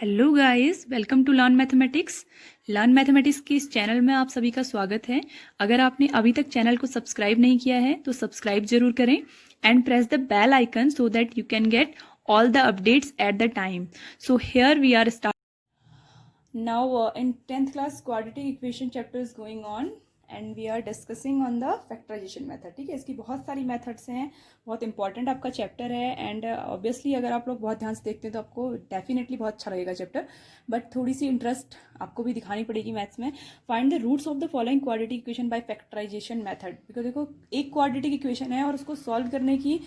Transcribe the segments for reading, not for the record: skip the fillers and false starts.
Hello guys, welcome to learn mathematics के इस channel में आप सभी का स्वागत है। अगर आपने अभी तक चैनल को सब्सक्राइब नहीं किया है तो सब्सक्राइब जरूर करें and press the bell icon so that you can get all the updates at the time. So here we are starting now in 10th class quadratic equation chapter is going on and we are discussing on the factorization method. ठीक है, इसकी बहुत सारी methods हैं, बहुत important आपका chapter है and obviously अगर आप लोग बहुत ध्यान से देखते हैं तो आपको डेफिनेटली बहुत अच्छा लगेगा चैप्टर, बट थोड़ी सी इंटरेस्ट आपको भी दिखानी पड़ेगी मैथ्स में. Find the roots of the following quadratic equation by factorisation method. Because देखो एक क्वाड्रेटिक इक्वेशन है और उसको सॉल्व करने की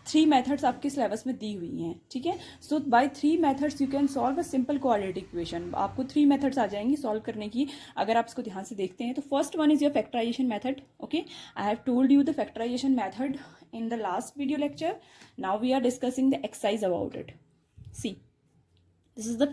3 मेथड्स आपके सिलेबस में दी हुई हैं. ठीक है, so by 3 methods you can solve a simple quadratic equation. आपको 3 मेथड्स आ जाएंगी सॉल्व करने की अगर आप इसको ध्यान से देखते हैं. तो first one is your factorisation method. Okay, I have told you the factorisation method in the last video lecture. Now we are discussing the exercise about it. See, this is the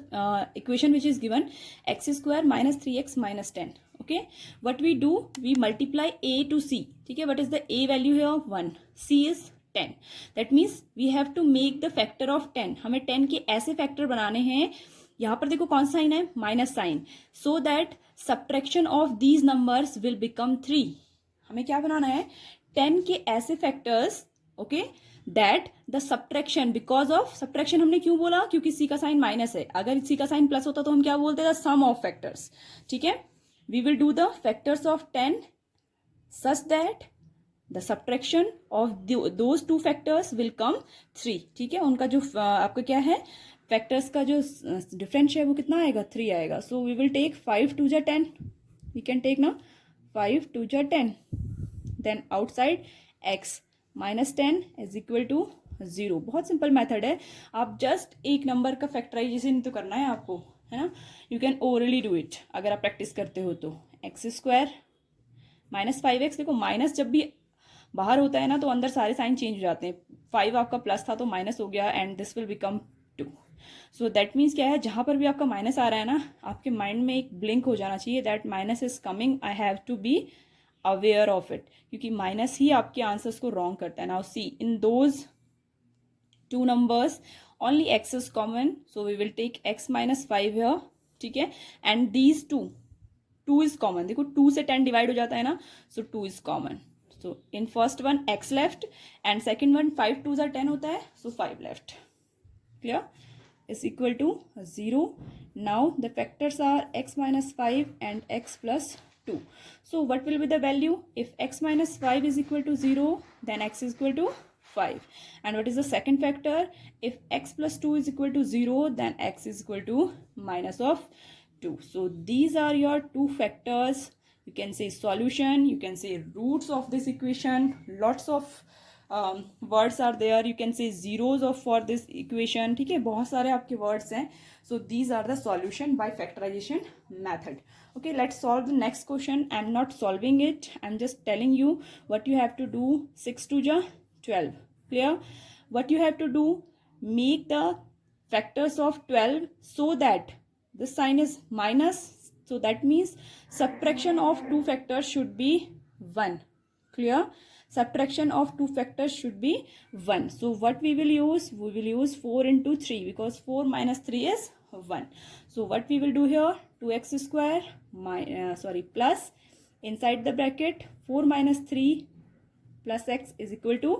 equation which is given x square minus 3x minus 10. Okay, what we do, we multiply a to c. ठीक है, what is the a value here? 1. c is 10. That means we have to make the factor of 10. हमें 10 के ऐसे factor बनाने हैं. यहाँ पर देखो कौन सा साइन है? Minus sign. So that subtraction of these numbers will become 3. हमें क्या बनाना है? 10 के ऐसे factors, okay, that the subtraction, because of subtraction हमने क्यों बोला? क्योंकि सी का साइन माइनस है. अगर सी का साइन प्लस होता तो हम क्या बोलते थे? Sum of factors. ठीक है, we will do the factors of 10 such that the subtraction of those 2 factors will come 3. ठीक है, उनका जो आपका क्या है, फैक्टर्स का जो डिफरेंस है वो कितना आएगा? 3 आएगा. So we will take 5 2 10. We can take ना 5 2 10. Then outside x minus 10 is equal to 0. बहुत सिंपल मेथड है. आप जस्ट एक नंबर का फैक्टराइजेशन तो करना है आपको, है ना. You can orally do it अगर आप प्रैक्टिस करते हो तो. X square minus 5x. देखो माइनस जब भी बाहर होता है ना तो अंदर सारे साइन चेंज हो जाते हैं. 5 आपका प्लस था तो माइनस हो गया and this will become 2. So that means क्या है, जहां पर भी आपका माइनस आ रहा है ना, आपके माइंड में एक ब्लिंक हो जाना चाहिए that minus is coming, I have to be aware of it, क्योंकि माइनस ही आपके आंसर्स को रॉन्ग करता है. Now see, in those 2 numbers only x is common, so we will take x minus 5 here. ठीक है, एंड दीज 2 इज कॉमन. देखो 2 से 10 डिवाइड हो जाता है ना, सो 2 is common. So in first one x left and second one 5 2 10 होता है, सो 5 left. Clear? is equal to 0. Now the factors are x minus 5 and x plus 2. So what will be the value? If x minus 5 is equal to 0, then x is equal to 5. And what is the second factor? If x plus 2 is equal to 0, then x is equal to minus of 2. So these are your 2 factors. You can say solution, you can say roots of this equation. Lots of words are there. You can say zeros of for this equation. ठीक है, बहुत सारे आपके words हैं. So these are the solution by factorisation method. Okay, let's solve the next question. I am not solving it, I am just telling you what you have to do. 6 2 12. Clear? What you have to do, make the factors of 12 so that this sign is minus, so that means subtraction of 2 factors should be 1. Clear? Subtraction of 2 factors should be 1. So what we will use? We will use 4 into 3 because 4 minus 3 is 1. So what we will do here? 2x square plus inside the bracket 4 minus 3 plus x is equal to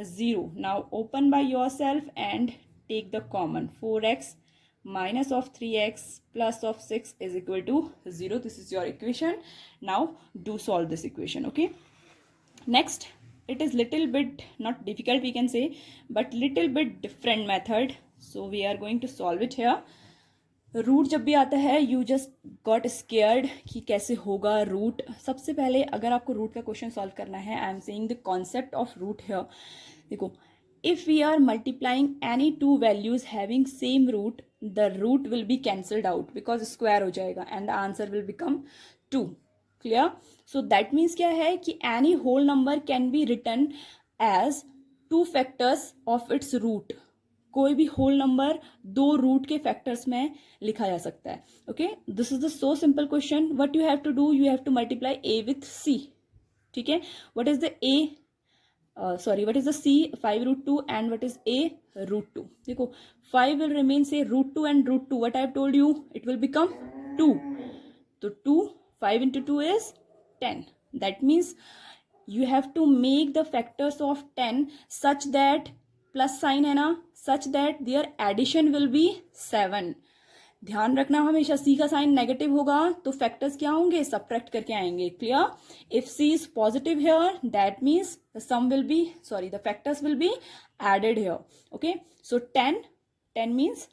0. Now open by yourself and take the common. 4x minus of 3x plus of 6 is equal to 0. This is your equation. Now do solve this equation. Okay. Next, it is little bit not difficult we can say, but little bit different method. So we are going to solve it here. Root जब भी आता है you just got scared कि कैसे होगा root. सबसे पहले अगर आपको रूट का क्वेश्चन सॉल्व करना है, I am saying the concept of root here. देखो, if we are multiplying any 2 values having same root, the root will be cancelled out because square हो जाएगा and the answer will become 2. Clear? So that means क्या है कि any whole number can be written as 2 factors of its root. कोई भी whole number 2 root के factors में लिखा जा सकता है. Okay, this is the so simple question. What you have to do, you have to multiply a with c. ठीक है, what is the a? sorry, what is the c? 5 root 2 and what is a? Root 2. देखो 5 will remain say root 2 and root 2. What I have told you, it will become 2. So 2, 5 into 2 is 10. That means you have to make the factors of 10 such that plus sign है ना, such that their addition will be 7. ध्यान रखना हमेशा c का sign negative होगा तो factors क्या होंगे? सब्ट्रैक्ट करके आएंगे. Clear? If c is positive here that means the sum will be the factors will be added here. Okay, so 10 means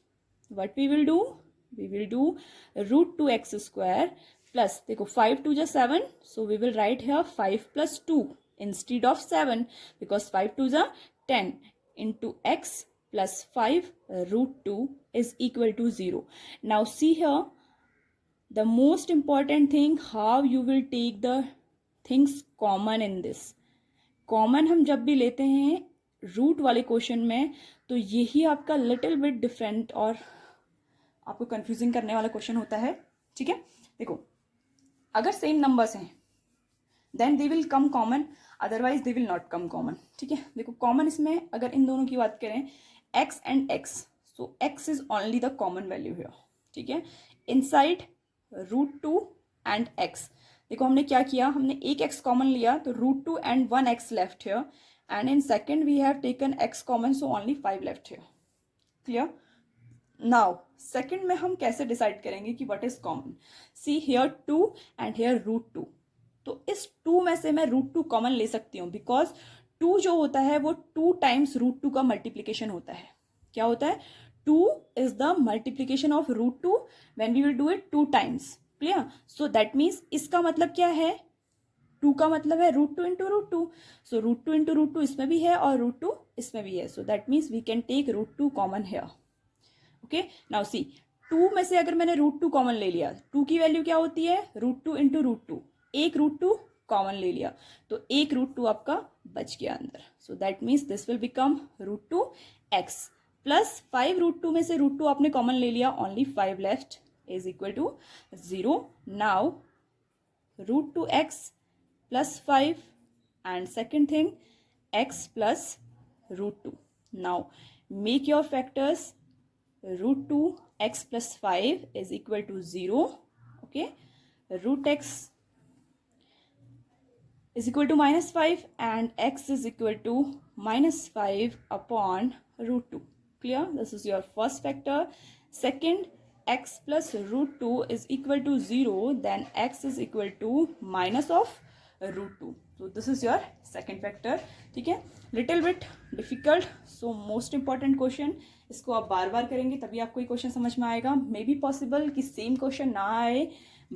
what we will do root 2x square plus, देखो 5 2 जा 7, so we will write here 5 plus 2 instead of 7 because 5 2 जा 10 into x plus 5 root 2 is equal to 0. Now see here, the most important thing, how you will take the things common in this. Common हम जब भी लेते हैं root वाले question में तो यही आपका लिटिल बिट डिफरेंट और आपको कंफ्यूजिंग करने वाला क्वेश्चन होता है. ठीक है, देखो अगर सेम नंबर्स हैं then they will come common, otherwise they will not come common. ठीक है, देखो कॉमन इसमें अगर इन दोनों की बात करें x and x, so x is only the common value here. ठीक है, इनसाइड रूट 2 एंड x, देखो हमने क्या किया, हमने एक x कॉमन लिया तो root 2 and 1 x left here and in second we have taken x common so only 5 left here. Clear? Now second में हम कैसे डिसाइड करेंगे कि what is common? See here 2 and here root 2, तो इस 2 में से मैं रूट 2 कॉमन ले सकती हूँ बिकॉज 2 जो होता है वो 2 टाइम्स रूट 2 का मल्टीप्लीकेशन होता है. क्या होता है? 2 is the multiplication of root 2 when we will do it 2 times. Clear? So that means इसका मतलब क्या है? 2 का मतलब है root 2 into root 2. So root 2 into root 2 इसमें भी है और रूट 2 इसमें भी है. So that means we can take root 2 common here. Okay, now see 2 में से अगर मैंने रूट 2 कॉमन ले लिया, 2 की वैल्यू क्या होती है? Root 2 into root 2. एक रूट 2 कॉमन ले लिया तो एक रूट 2 आपका बच गया अंदर. So that means this will become root 2 x plus 5 root 2 में से रूट 2 आपने कॉमन ले लिया, only 5 left is equal to 0. Now root 2 x plus 5 and second thing x plus root 2. Now make your factors. Root 2 x plus 5 is equal to 0. Okay, root x is equal to minus 5 and x is equal to minus 5 upon root 2. Clear? This is your first factor. Second, x plus root 2 is equal to 0, then x is equal to minus of root 2. So this is your second factor. ठीक है, little bit difficult, so most important question. इसको आप बार बार करेंगे तभी आपको ये question समझ में आएगा. मे बी पॉसिबल कि सेम क्वेश्चन ना आए,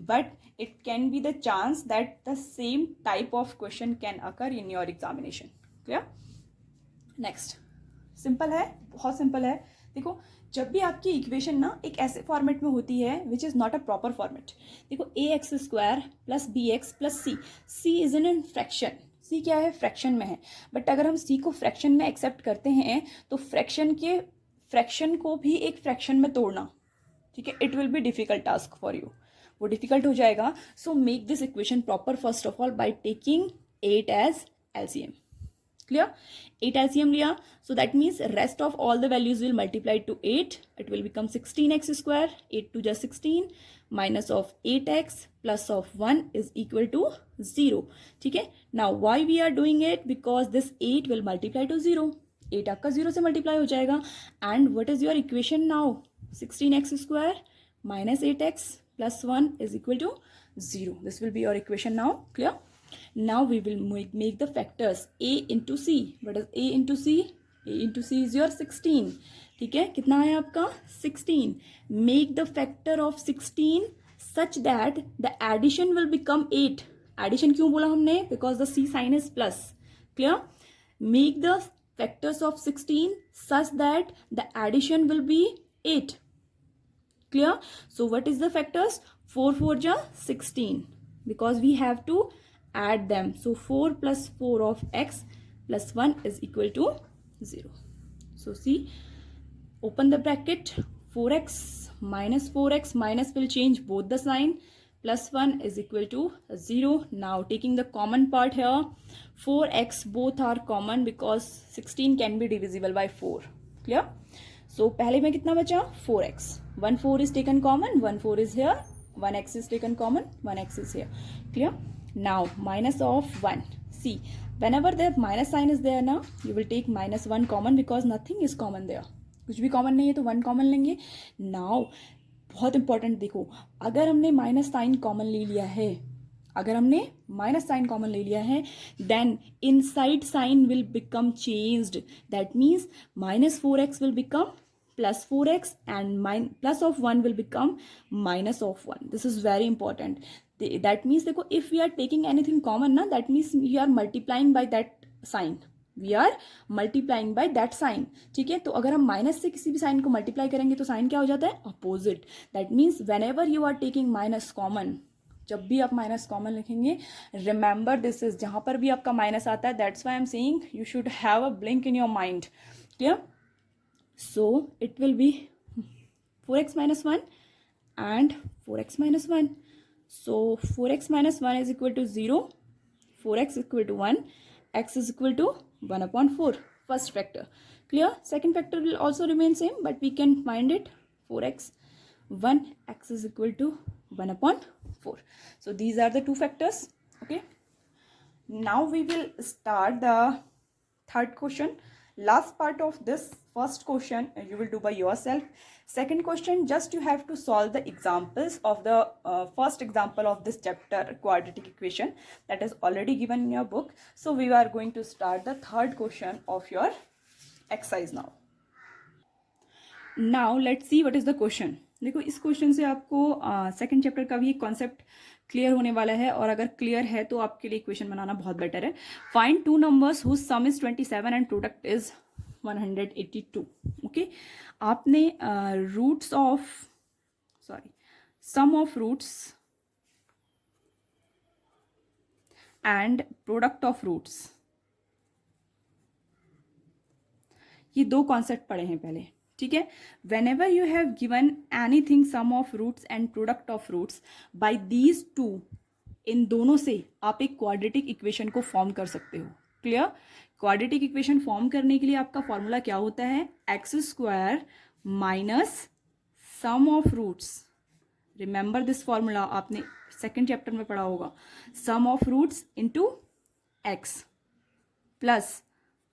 but it can be the chance that the same type of question can occur in your examination. Clear? Next, simple है, बहुत सिंपल है. देखो जब भी आपकी इक्वेशन ना एक ऐसे फॉर्मेट में होती है which is not a proper format. देखो ax square plus B X plus C is in fraction. C क्या है? फ्रैक्शन में है. बट अगर हम सी को फ्रैक्शन में एक्सेप्ट करते हैं तो फ्रैक्शन को भी एक फ्रैक्शन में तोड़ना, ठीक है, it will be difficult task for you. वो डिफिकल्ट हो जाएगा. So make this equation proper first of all by taking 8 as LCM. Clear? 8 LCM लिया, so that means rest of all the values will multiply to 8. It will become 16x square. 8 2 जा 16 minus of 8x plus of 1 is equal to 0. ठीक है, now why we are doing it? Because this 8 will multiply to 0. 8 आपका 0 से multiply हो जाएगा. And what is your equation now? 16x square minus 8x plus 1 is equal to 0. This will be your equation now. Clear? Now we will make the factors a into c. What is a into c? A into c is your 16. ठीक है, कितना है आपका? 16. Make the factor of 16 such that the addition will become 8. Addition क्यों बोला हमने? Because the c sign is plus. Clear? Make the factors of 16 such that the addition will be 8. Clear? So what is the factors? 4 4 ja 16 because we have to add them. So 4 plus 4 of x plus 1 is equal to 0. So see, open the bracket. 4x minus will change both the sign. plus 1 is equal to 0. Now taking the common part here, 4x both are common because 16 can be divisible by 4. Clear? So पहले में कितना बचा 4x, 1 4 is taken common, 1 4 is here, 1x is taken common, 1x is here. Clear? Now minus of 1. See, whenever the minus sign is there now, you will take minus 1 common because nothing is common there. कुछ भी common नहीं है तो 1 common लेंगे. Now बहुत important देखो, अगर हमने माइनस साइन कॉमन ले लिया है, अगर हमने माइनस साइन कॉमन ले लिया है, then inside sign will become changed. That means minus 4x will become plus 4x and plus of 1 will become minus of 1. This is very important. That means देखो, if we are taking anything common ना, that means you are multiplying by that sign. We are multiplying by that sign. ठीक है, तो अगर हम minus से किसी भी साइन को मल्टीप्लाई करेंगे तो साइन क्या हो जाता है, opposite. That means whenever you are taking minus common, जब भी आप माइनस कॉमन लिखेंगे, रिमेंबर दिस इज, जहां पर भी आपका माइनस आता है, that's why I am saying you should have a blink in your mind. Clear? So it will be 4x minus 1 and 4x minus 1. So 4x minus 1 is equal to 0, 4x is equal to 1, x is equal to 1 upon 4. First factor. Clear? Second factor will also remain same, but we can find it 4x 1, x is equal to 1 upon 4. So these are the two factors. Okay. Now we will start the third question. Last part of this first question you will do by yourself. Second question, just you have to solve the examples of the first example of this chapter, quadratic equation, that is already given in your book. So we are going to start the third question of your exercise now. Now let's see what is the question. देखो, इस question से आपको second chapter का भी एक concept clear होने वाला है, और अगर क्लियर है तो आपके लिए इक्वेशन बनाना बहुत बेटर है. Find two numbers whose sum is 27 and product is 182. Okay, आपने roots of sum of roots and product of roots, ये दो कॉन्सेप्ट पढ़े हैं पहले. ठीक है, whenever you have given anything sum of roots and product of roots, by these two, इन दोनों से आप एक क्वाड्रेटिक इक्वेशन को फॉर्म कर सकते हो. क्लियर? क्वाड्रेटिक इक्वेशन फॉर्म करने के लिए आपका फॉर्मूला क्या होता है, x square minus sum of roots. Remember this formula, आपने सेकेंड चैप्टर में पढ़ा होगा. Sum of roots into x plus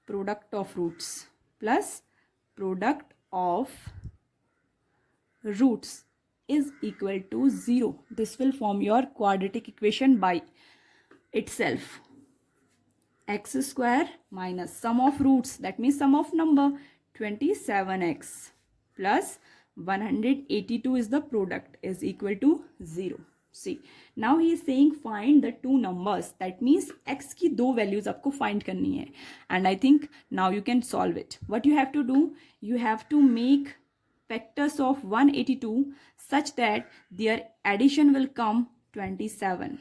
product of roots plus product of roots is equal to 0. This will form your quadratic equation by itself. X square minus sum of roots, that means sum of number 27x plus 182 is the product, is equal to 0. See, now he is saying find the two numbers. That means x की दो values आपको find करनी है. And I think now you can solve it. What you have to do, you have to make factors of 182 such that their addition will come 27.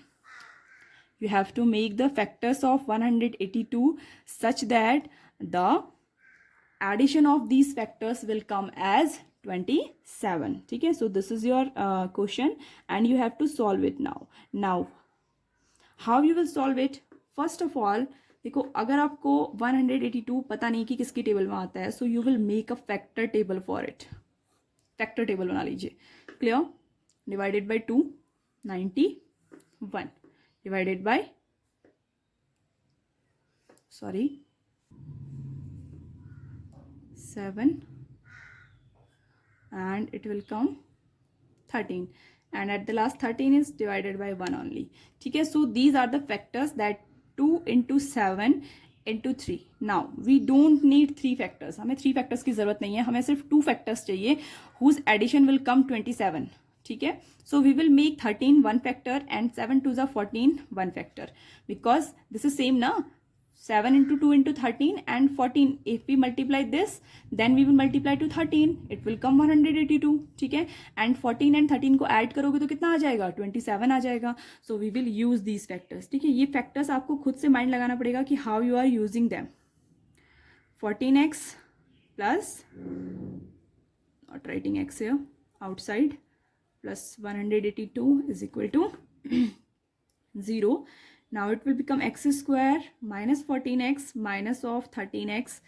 You have to make the factors of 182 such that the addition of these factors will come as 27. ठीक है, so this is your question and you have to solve it now. Now how you will solve it? First of all, देखो, अगर आपको 182 पता नहीं कि किसकी table में आता है, so you will make a factor table for it. Factor table बना लीजिए. Clear? Divided by 2, 91 divided by 7 and it will come 13 and at the last 13 is divided by 1 only. ठीक है, so these are the factors, that 2 into 7 into 3. Now we don't need 3 factors. हमें 3 factors की जरूरत नहीं है, हमें सिर्फ 2 factors चाहिए whose addition will come 27. ठीक है, so we will make 13 1 factor and 7 2s are 14 1 factor, because this is same ना, 7 into 2 into 13 and 14. If we multiply this, then we will multiply to 13. It will come 182. ठीक है, and 14 and 13 को add करोगे तो कितना आ जाएगा, 27 आ जाएगा. So we will use these factors. ठीक है, ये factors आपको खुद से mind लगाना पड़ेगा कि how you are using them. 14x plus, not writing x here, outside, plus 182 is equal to 0. Now it will become x square minus 14x minus of 13x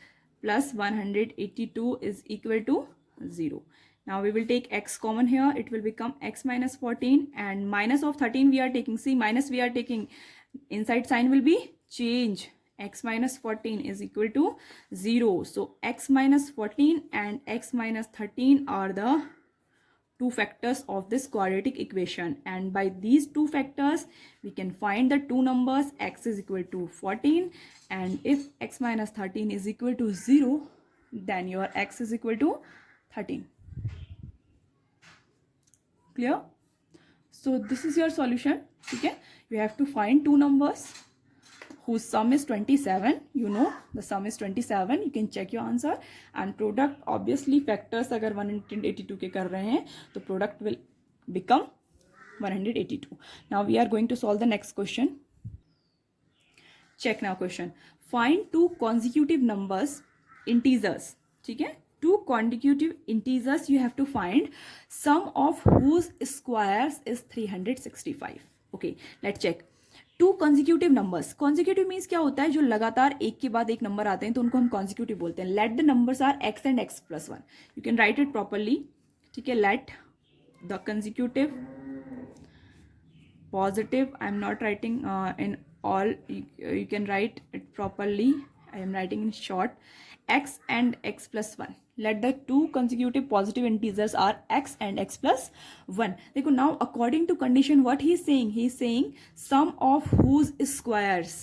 plus 182 is equal to 0. Now we will take x common here. It will become x minus 14 and minus of 13 we are taking. See, minus we are taking. Inside sign will be change. X minus 14 is equal to 0. So x minus 14 and x minus 13 are the two factors of this quadratic equation, and by these two factors we can find the two numbers. X is equal to 14, and if x minus 13 is equal to 0, then your x is equal to 13. Clear? So this is your solution. Okay, you have to find two numbers whose sum is 27. You know the sum is 27. You can check your answer. And product, obviously factors अगर 182 के कर रहे हैं तो product will become 182. Now we are going to solve the next question. Check now question. Find two consecutive numbers, integers. ठीक है, two consecutive integers you have to find, sum of whose squares is 365. Okay, let's check. Two consecutive numbers. Consecutive means क्या होता है, जो लगातार एक के बाद एक नंबर आते हैं तो उनको हम कॉन्जिक्यूटिव बोलते हैं. Let the numbers are x and x plus 1. You can write it properly. ठीक है, let the consecutive positive, I am not writing in all, you can write it properly. I am writing in short. x and x plus 1. Let the two consecutive positive integers are x and x plus 1. देखो, now according to condition what he is saying? He is saying sum of whose squares,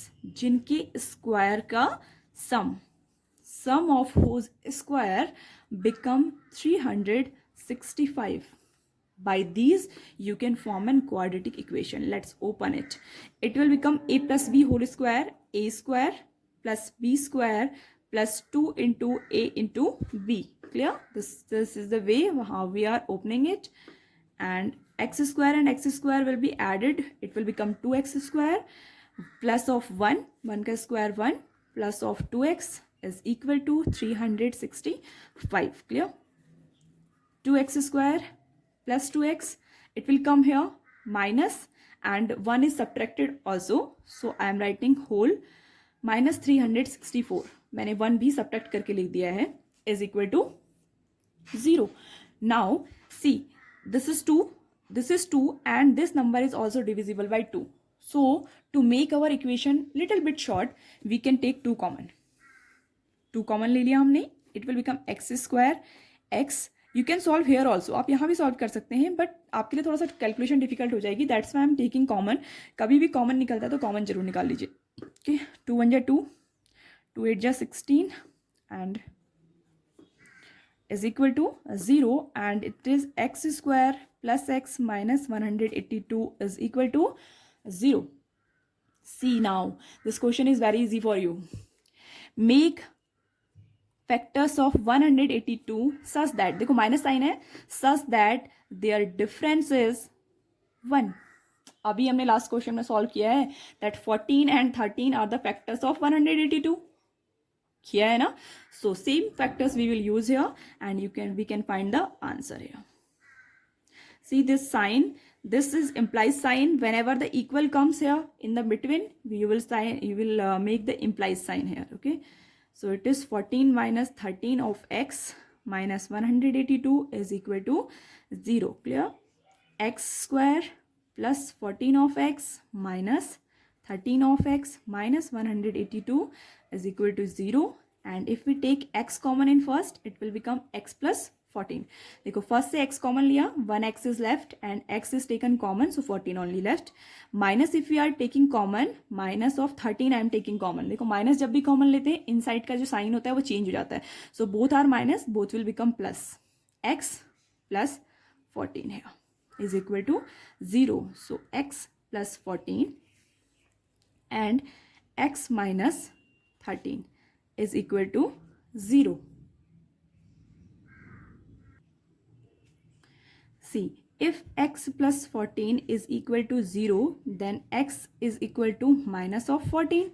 जिनके square का sum of whose square become 365. By these you can form an quadratic equation. Let's open it. It will become a plus b whole square, a square plus b square plus 2 into a into b. Clear? This is the way how we are opening it. And x square and x square will be added. It will become 2x square plus of 1 का square 1 plus of 2x is equal to 365. Clear? 2x square plus 2x, it will come here minus, and 1 is subtracted also, so I am writing whole minus 364. मैंने 1 भी subtract करके लिख दिया है, is equal to 0. Now see, this is 2 and this number is also divisible by 2. So to make our equation little bit short, we can take 2 common. 2 common ले लिया हमने. It will become x square x. You can solve here also. आप यहाँ भी solve कर सकते हैं, but आपके लिए थोड़ा सा कैलकुलेशन डिफिकल्ट हो जाएगी. That's why I am taking common. कभी भी कॉमन निकलता है तो कॉमन जरूर निकाल लीजिए. Okay, 2 1 2, 2 8 16 and is equal to 0, and it is x square plus x minus 182 is equal to 0. See, now this question is very easy for you. Make factors of 182 such that, देखो minus sign है, such that their difference is 1. अभी हमने last question में solve किया है that 14 and 13 are the factors of 182. किया है ना? So same factors we will use here, and we can find the answer here. See this sign, this is implies sign. Whenever the equal comes here in the between, you will make the implies sign here. Okay, so it is 14 minus 13 of x minus 182 is equal to 0. Clear? X square plus 14 of x minus 13 of x minus 182 is equal to 0. And if we take x common in first, it will become x plus 14. देखो, first से x common लिया, 1x is left and x is taken common, so 14 only left. Minus if we are taking common, minus of 13 I am taking common. देखो, minus जब भी common लेते हैं, inside का जो sign होता है वो change हो जाता है. So both are minus, both will become plus. X plus 14 here is equal to 0. So x plus 14 and x minus 13 is equal to 0. See, if x plus 14 is equal to 0, then x is equal to minus of 14.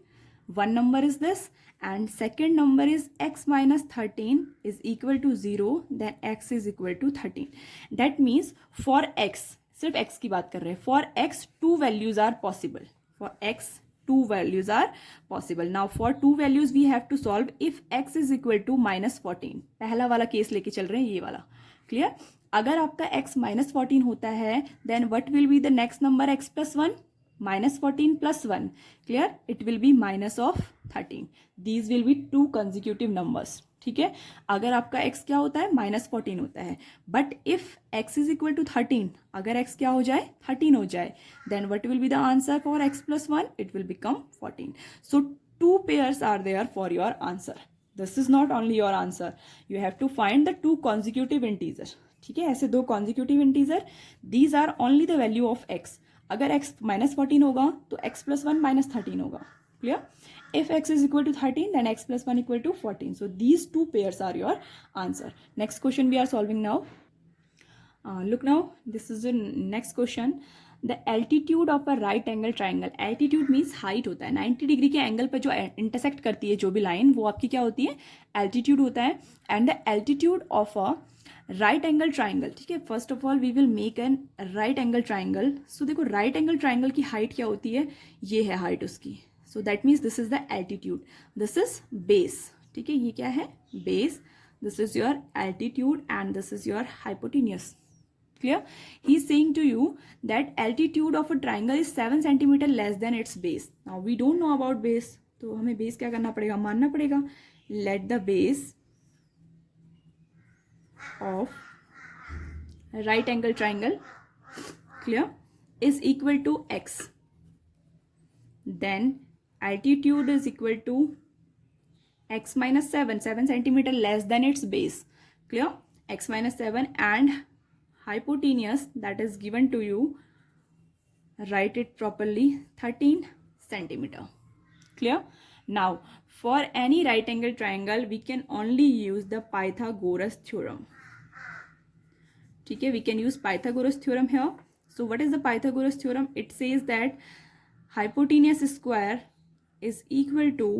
one number is this and second number is x minus 13 is equal to 0, then x is equal to 13. That means for x, सिर्फ x की बात कर रहे हैं, for x two values are possible. For x two values are possible. Now for two values we have to solve if x is equal to minus 14. पहला वाला case लेके चल रहे हैं, ये वाला क्लियर. अगर आपका x माइनस 14 होता है then what will be the next number x plus 1, minus 14 plus 1, clear, it will be minus of 13. These will be two consecutive numbers. ठीक है, अगर आपका x क्या होता है minus 14 होता है, but if x is equal to 13, अगर x क्या हो जाए 13 हो जाए, then what will be the answer for x plus 1? It will become 14. So two pairs are there for your answer. This is not only your answer, you have to find the two consecutive integers. ठीक है, ऐसे दो consecutive integer, these are only the value of x. अगर x minus 14 होगा तो x plus 1 minus 13 होगा. Clear. If x is equal to 13 then x plus 1 equal to 14. So these two pairs are your answer. Next question we are solving now. Look now, this is the next question. The altitude of a right angle triangle. Altitude means height होता है. 90 degree के angle पर जो intersect करती है जो भी line, वो आपकी क्या होती है, एल्टीट्यूड होता है. And the altitude of a right angle triangle. ठीक है, first of all we will make an right angle triangle. So देखो राइट एंगल ट्राइंगल की हाइट क्या होती है, ये है हाइट उसकी. So that means this is the altitude, this is base. ठीक है, ये क्या है, base. This is your altitude and this is your hypotenuse. Clear? He is saying to you that altitude of a triangle is 7 centimeter less than its base. Now we don't know about base, तो हमें base क्या करना पड़ेगा, मानना पड़ेगा. Let the base of right angle triangle, clear, is equal to x. Then altitude is equal to x minus 7 centimeter less than its base. Clear? X minus 7 and hypotenuse that is given to you, write it properly, 13 centimeter. Clear? Now for any right angle triangle we can only use the Pythagoras theorem. ठीक है, we can use Pythagoras theorem here. So what is the Pythagoras theorem? It says that hypotenuse square is equal to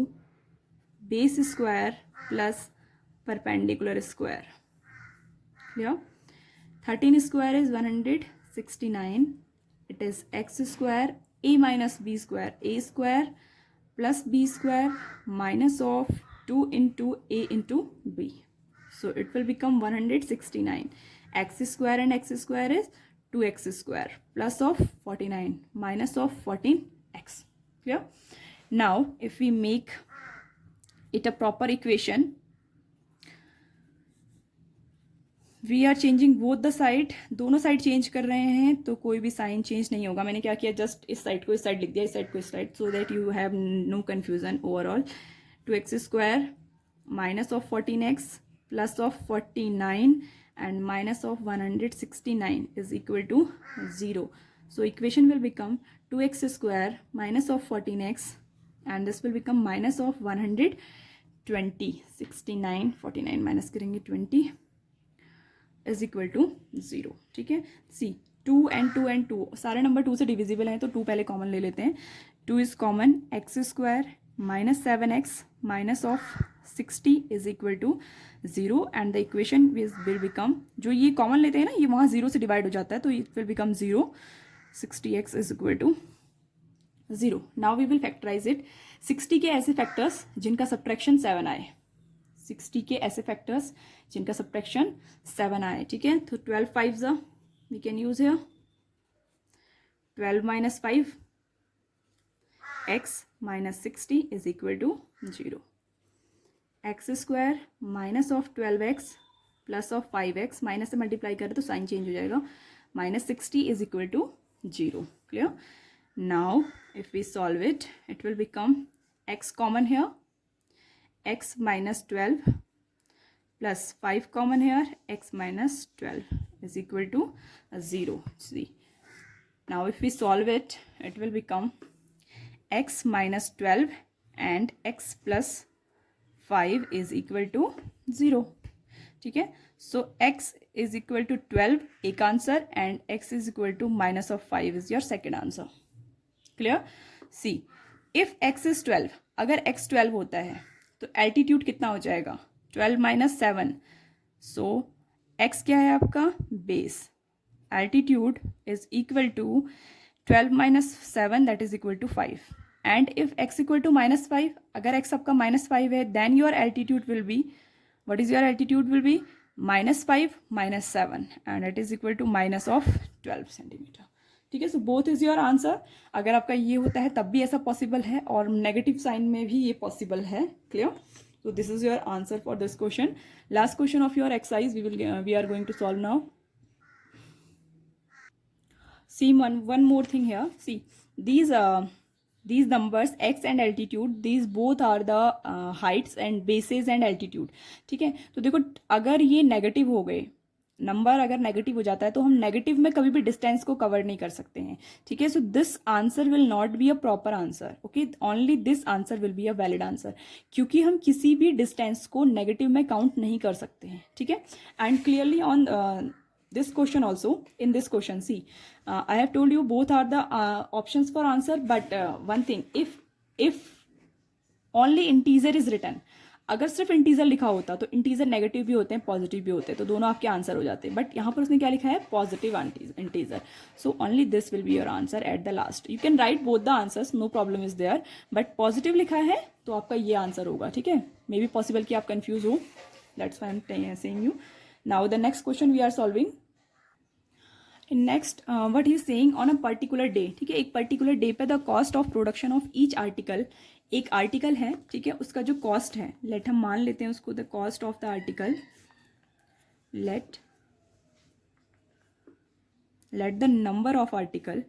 base square plus perpendicular square. Clear? 13 square is 169. It is x square a minus b square, a square plus b square minus of 2 into a into b. So it will become 169. X square and x square is 2x square plus of 49 minus of 14x. Clear? Now if we make it a proper equation, we are changing both the side. दोनों side change कर रहे हैं तो कोई भी sign change नहीं होगा. मैंने क्या किया, जस्ट इस साइड को इस साइड लिख दिया, इस साइड को इस side, so that you have no confusion overall. 2x square minus of 14x plus of 49 and minus of 169 is equal to 0. So equation will become 2x square minus of 14x and this will become minus of 120. 69 49 minus करेंगे 20 is equal to 0. ठीक है, सी 2 and 2 and 2 सारे number 2 से divisible हैं तो 2 पहले common ले लेते हैं. 2 is common, x square minus 7x minus of 60 is equal to 0 and the equation will become, जो ये कॉमन लेते हैं ना, ये वहाँ 0 से डिवाइड हो जाता है तो it will become 0. 60x is equal to 0. Now we will factorise it. 60 के ऐसे फैक्टर्स जिनका सब्ट्रैक्शन 7 आए, 60 के ऐसे फैक्टर्स जिनका सब्ट्रैक्शन 7 आए. ठीक है, तो 12 5s we can use here. 12 minus 5 x minus 60 is equal to 0. x square minus of 12x plus of 5x, minus से मल्टीप्लाई करें तो साइन चेंज हो जाएगा, minus 60 is equal to 0. Clear? Now if we solve it, it will become x common here, x minus 12 plus 5 common here, x minus 12 is equal to 0. See, now if we solve it, it will become x minus 12 and x plus 5 is equal to 0. ठीक है, so x is equal to 12 एक answer and x is equal to minus of 5 is your second answer. Clear? See, if x is 12, अगर x 12 होता है तो altitude कितना हो जाएगा, 12 माइनस 7, सो x क्या है आपका, base, altitude is equal to 12 minus 7 that is equal to 5, and if x equal to minus 5, अगर x आपका माइनस 5 है then your altitude will be, what is your altitude will be minus 5 minus 7 and it is equal to minus of 12 centimetre. ठीक है, so both is your answer. अगर आपका ये होता है तब भी ऐसा पॉसिबल है और नेगेटिव साइन में भी ये पॉसिबल है। Clear? So this is your answer for this question. Last question of your exercise we are going to solve now. See one more thing here. See these numbers x and altitude, these both are the heights and bases and altitude. ठीक है, तो देखो अगर ये negative हो गए, number अगर negative हो जाता है तो हम नेगेटिव में कभी भी डिस्टेंस को कवर नहीं कर सकते हैं। ठीक है, so this answer will not be a proper answer. Okay, only this answer will be a valid answer, क्योंकि हम किसी भी डिस्टेंस को नेगेटिव में काउंट नहीं कर सकते हैं। ठीक है, and clearly on this question also, in this question, see I have told you both are the options for answer, but one thing, if only integer is written, अगर सिर्फ इंटीजर लिखा होता तो इंटीजर नेगेटिव भी होते हैं positive भी होते हैं, तो दोनों आपके आंसर हो जाते हैं, बट यहाँ पर उसने क्या लिखा है, positive integer, so only this will be your answer at the last. You can write both the answers, no problem is there, but positive लिखा है तो आपका ये आंसर होगा। ठीक है, मे बी पॉसिबल कि आप कंफ्यूज हो, that's why I am saying you. Now the next question we are solving. Next what he saying, on a particular day, ठीक है, एक पर्टिकुलर डे पे the cost of production of each article, एक article है, ठीक है, उसका जो कॉस्ट है, लेट हम मान लेते हैं उसको the cost of the article, let the number of article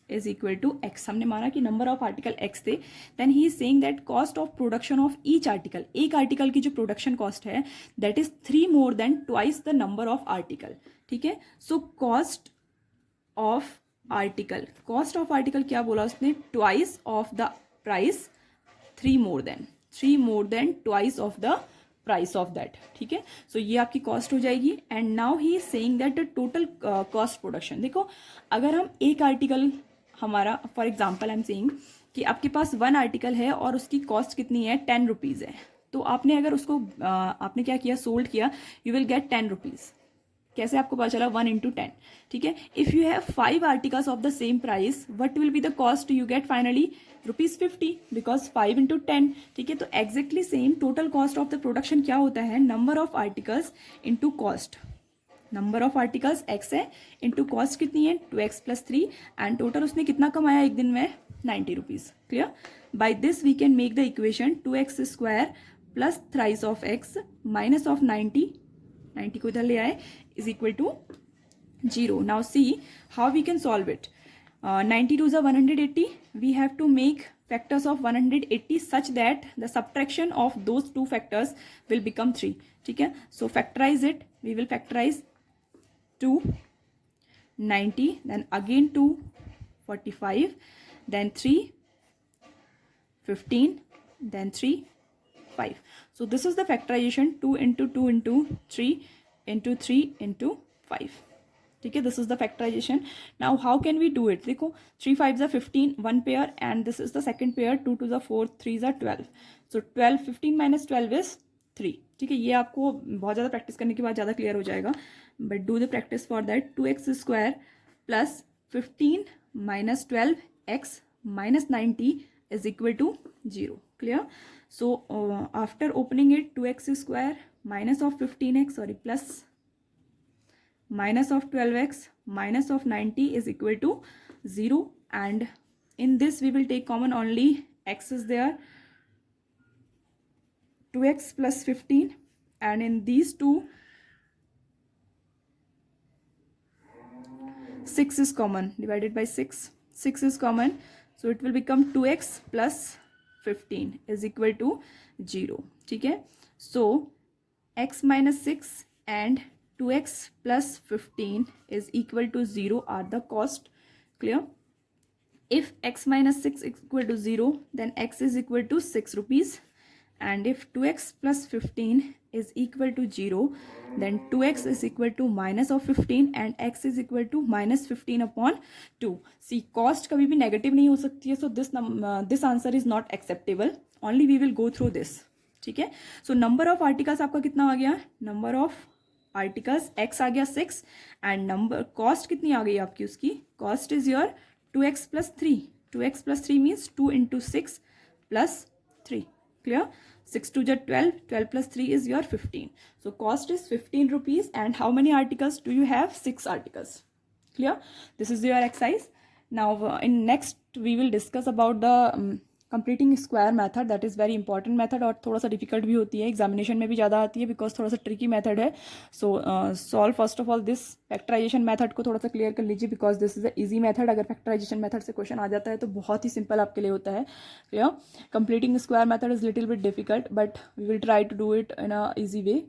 is equal to x, हमने माना कि नंबर ऑफ आर्टिकल एक्स थे, then he is saying that cost of production of each article, एक आर्टिकल की जो प्रोडक्शन कॉस्ट है that is 3 more than twice the number of article. ठीक है, so cost of article, cost of article क्या बोला उसने, twice of the price, 3 more than twice of the price of that. ठीक है, सो ये आपकी कॉस्ट हो जाएगी, and now he is saying that the total cost production, देखो अगर हम एक आर्टिकल हमारा, for example I am saying कि आपके पास 1 आर्टिकल है और उसकी कॉस्ट कितनी है, 10 रुपीज़ है, तो आपने अगर उसको आपने क्या किया, सोल्ड किया, यू विल गेट 10 रुपीज़। कैसे आपको पता चला, 1 into 10। ठीक है, if you have 5 articles of the same price, what will be the cost you get finally, ₹50, because 5 into 10। ठीक है, तो exactly same total cost of the production क्या होता है, number of articles into cost, number of articles x है into cost कितनी है 2x + 3, and total उसने कितना कमाया एक दिन में, 90 rupees. Clear? By this we can make the equation 2x² plus thrice of x minus of 90 को इधर ले आए, is equal to 0। Now see how we can solve it. 90 2 = 180, we have to make factors of 180 such that the subtraction of those two factors will become 3. ठीक है, so factorize it, we will factorize 2 90, then again 2 45, then 3 15, then 3 5. So this is the factorization, 2 into 2 into 3 into 3 into 5. ठीक है, this is the factorisation. Now how can we do it, देखो 3 5 = 15, 1 pair, and this is the second pair, 2 2 = 4, 3 = 12, so 12 15 - 12 is 3। ठीक है, ये आपको बहुत ज़्यादा practice करने के बाद ज़्यादा क्लियर हो जाएगा, but do the practice for that. 2x² plus 15 - 12x minus 90 is equal to 0. Clear? So after opening it, 2x² minus of 15x, sorry, plus minus of 12x minus of 90 is equal to 0, and in this we will take common only x is there, 2x plus 15, and in these two 6 is common, divided by 6 is common, so it will become 2x plus 15 is equal to 0. ठीक है, so x minus 6 and 2x plus 15 is equal to 0 are the cost. Clear? If x minus 6 is equal to 0, then x is equal to 6 rupees, and if 2x plus 15 is equal to 0, then 2x is equal to minus of 15 and x is equal to minus 15 upon 2. See, cost कभी भी negative नहीं हो सकती है, so this answer is not acceptable. Only we will go through this. ठीक है. So number of articles आपका कितना आ गया? Number of articles x आ गया 6 and number cost कितनी आ गई आपकी उसकी? Cost is your 2x plus 3. 2x plus 3 means 2 into 6 plus 3. Clear? 6 to the 12, 12 plus 3 is your 15. So cost is 15 rupees and how many articles do you have? 6 articles. Clear? This is your exercise. Now in next we will discuss about the completing square method. That is very important method और थोड़ा सा difficult भी होती है, examination में भी ज़्यादा आती है बिकॉज थोड़ा सा ट्रिकी मेथड है. So solve first of all this factorisation method को थोड़ा सा क्लियर कर लीजिए because this is a easy method. अगर फैक्टराइजेशन मेथड से क्वेश्चन आ जाता है तो बहुत ही सिंपल आपके लिए होता है. Clear? Completing square method is little bit difficult but we will try to do it in a easy way.